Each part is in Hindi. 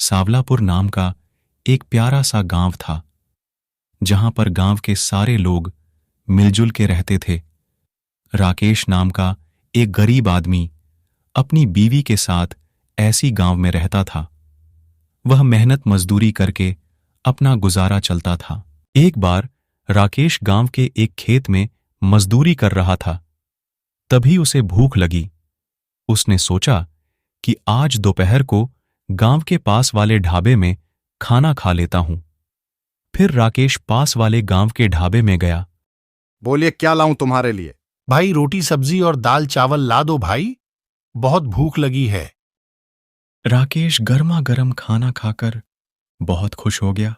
सावलापुर नाम का एक प्यारा सा गांव था, जहां पर गांव के सारे लोग मिलजुल के रहते थे। राकेश नाम का एक गरीब आदमी अपनी बीवी के साथ ऐसी गांव में रहता था। वह मेहनत मजदूरी करके अपना गुजारा चलता था। एक बार राकेश गांव के एक खेत में मजदूरी कर रहा था। तभी उसे भूख लगी। उसने सोचा कि आज दोपहर को गांव के पास वाले ढाबे में खाना खा लेता हूं। फिर राकेश पास वाले गांव के ढाबे में गया। बोलिए, क्या लाऊं तुम्हारे लिए? भाई, रोटी सब्जी और दाल चावल ला दो भाई, बहुत भूख लगी है। राकेश गर्मा गर्म खाना खाकर बहुत खुश हो गया।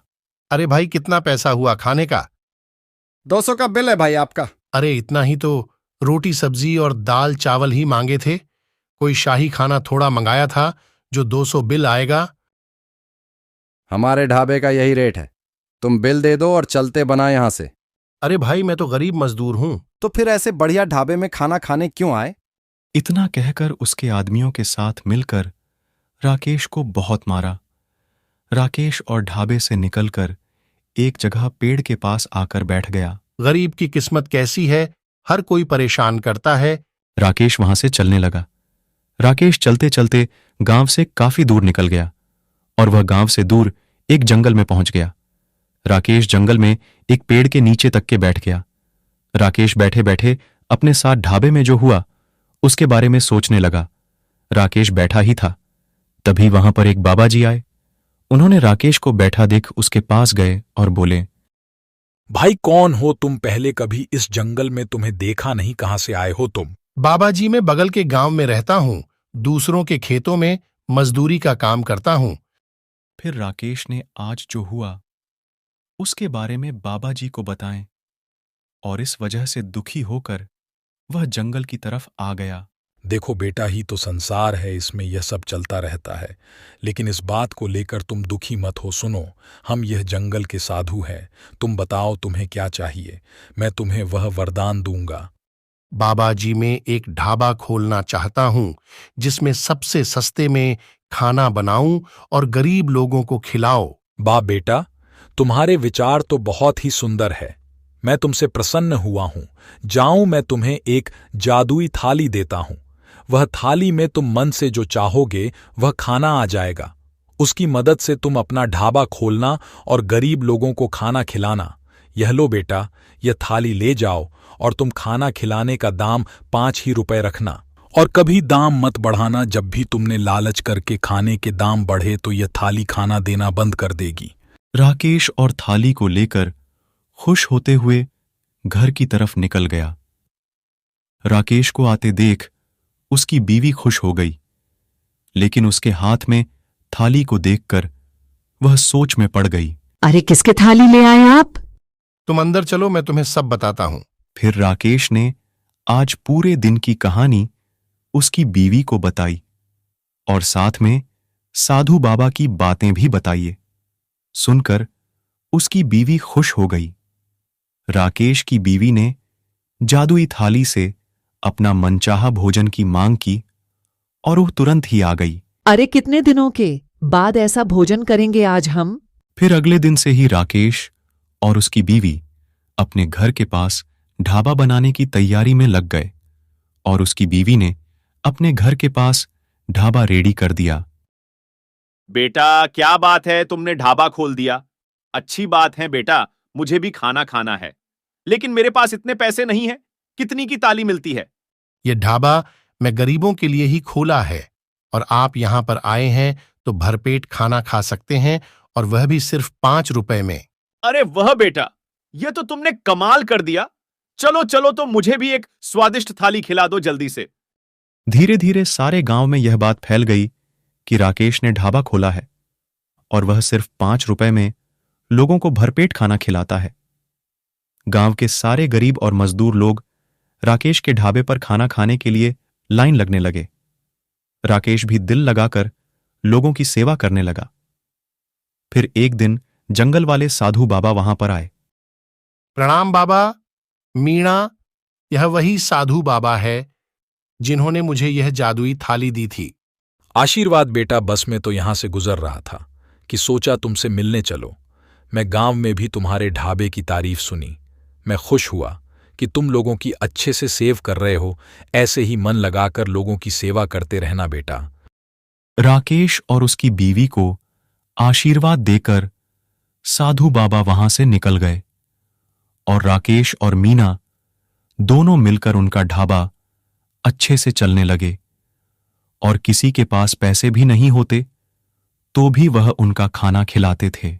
अरे भाई, कितना पैसा हुआ खाने का? 200 का बिल है भाई आपका। अरे इतना ही तो, रोटी सब्जी और दाल चावल ही मांगे थे। कोई शाही खाना थोड़ा मंगाया था जो 200 बिल आएगा। हमारे ढाबे का यही रेट है। तुम बिल दे दो और चलते बना यहां से। अरे भाई, मैं तो गरीब मजदूर हूं। तो फिर ऐसे बढ़िया ढाबे में खाना खाने क्यों आए? इतना कहकर उसके आदमियों के साथ मिलकर राकेश को बहुत मारा। राकेश और ढाबे से निकलकर एक जगह पेड़ के पास आकर बैठ गया। गरीब की किस्मत कैसी है, हर कोई परेशान करता है। राकेश वहां से चलने लगा। राकेश चलते चलते गांव से काफी दूर निकल गया और वह गांव से दूर एक जंगल में पहुंच गया। राकेश जंगल में एक पेड़ के नीचे तक के बैठ गया। राकेश बैठे बैठे अपने साथ ढाबे में जो हुआ उसके बारे में सोचने लगा। राकेश बैठा ही था, तभी वहां पर एक बाबा जी आए। उन्होंने राकेश को बैठा देख उसके पास गए और बोले, भाई कौन हो तुम? पहले कभी इस जंगल में तुम्हें देखा नहीं, कहां से आए हो तुम? बाबा जी, मैं बगल के गांव में रहता हूं, दूसरों के खेतों में मजदूरी का काम करता हूं। फिर राकेश ने आज जो हुआ उसके बारे में बाबा जी को बताएं और इस वजह से दुखी होकर वह जंगल की तरफ आ गया। देखो बेटा, ही तो संसार है, इसमें यह सब चलता रहता है। लेकिन इस बात को लेकर तुम दुखी मत हो। सुनो, हम यह जंगल के साधु हैं। तुम बताओ तुम्हें क्या चाहिए, मैं तुम्हें वह वरदान दूंगा। बाबा जी, मैं एक ढाबा खोलना चाहता हूं जिसमें सबसे सस्ते में खाना बनाऊं और गरीब लोगों को खिलाओ। बा बेटा, तुम्हारे विचार तो बहुत ही सुंदर है। मैं तुमसे प्रसन्न हुआ हूं। जाऊं, मैं तुम्हें एक जादुई थाली देता हूं। वह थाली में तुम मन से जो चाहोगे वह खाना आ जाएगा। उसकी मदद से तुम अपना ढाबा खोलना और गरीब लोगों को खाना खिलाना। यह लो बेटा, यह थाली ले जाओ और तुम खाना खिलाने का दाम 5 ही रुपए रखना और कभी दाम मत बढ़ाना। जब भी तुमने लालच करके खाने के दाम बढ़े तो यह थाली खाना देना बंद कर देगी। राकेश और थाली को लेकर खुश होते हुए घर की तरफ निकल गया। राकेश को आते देख उसकी बीवी खुश हो गई, लेकिन उसके हाथ में थाली को देखकर वह सोच में पड़ गई। अरे किसके थाली ले आए आप? तुम अंदर चलो, मैं तुम्हें सब बताता हूं। फिर राकेश ने आज पूरे दिन की कहानी उसकी बीवी को बताई और साथ में साधु बाबा की बातें भी बताई। सुनकर उसकी बीवी खुश हो गई। राकेश की बीवी ने जादुई थाली से अपना मनचाहा भोजन की मांग की और वो तुरंत ही आ गई। अरे कितने दिनों के बाद ऐसा भोजन करेंगे आज हम? फिर अगले दिन से ही राकेश और उसकी बीवी अपने घर के पास ढाबा बनाने की तैयारी में लग गए और उसकी बीवी ने अपने घर के पास ढाबा रेडी कर दिया। बेटा, क्या बात है, तुमने ढाबा खोल दिया। अच्छी बात है बेटा, मुझे भी खाना खाना है, लेकिन मेरे पास इतने पैसे नहीं हैं। कितनी की ताली मिलती है? ये ढाबा मैं गरीबों के लिए ही खोला है और आप यहां पर आए हैं तो भरपेट खाना खा सकते हैं, और वह भी सिर्फ 5 रुपए में। अरे वह बेटा, यह तो तुमने कमाल कर दिया। चलो चलो, तो मुझे भी एक स्वादिष्ट थाली खिला दो जल्दी से। धीरे धीरे सारे गांव में यह बात फैल गई कि राकेश ने ढाबा खोला है और वह सिर्फ 5 रुपए में लोगों को भरपेट खाना खिलाता है। गांव के सारे गरीब और मजदूर लोग राकेश के ढाबे पर खाना खाने के लिए लाइन लगने लगे। राकेश भी दिल लगाकर लोगों की सेवा करने लगा। फिर एक दिन जंगल वाले साधु बाबा वहां पर आए। प्रणाम बाबा। मीणा, यह वही साधु बाबा है जिन्होंने मुझे यह जादुई थाली दी थी। आशीर्वाद बेटा, बस में तो यहां से गुजर रहा था। कि सोचा तुमसे मिलने चलो। मैं गांव में भी तुम्हारे ढाबे की तारीफ सुनी। मैं खुश हुआ कि तुम लोगों की अच्छे से सेव कर रहे हो। ऐसे ही मन लगाकर लोगों की सेवा करते रहना बेटा। राकेश और उसकी बीवी को आशीर्वाद देकर साधु बाबा वहां से निकल गए और राकेश और मीना दोनों मिलकर उनका ढाबा अच्छे से चलने लगे और किसी के पास पैसे भी नहीं होते तो भी वह उनका खाना खिलाते थे।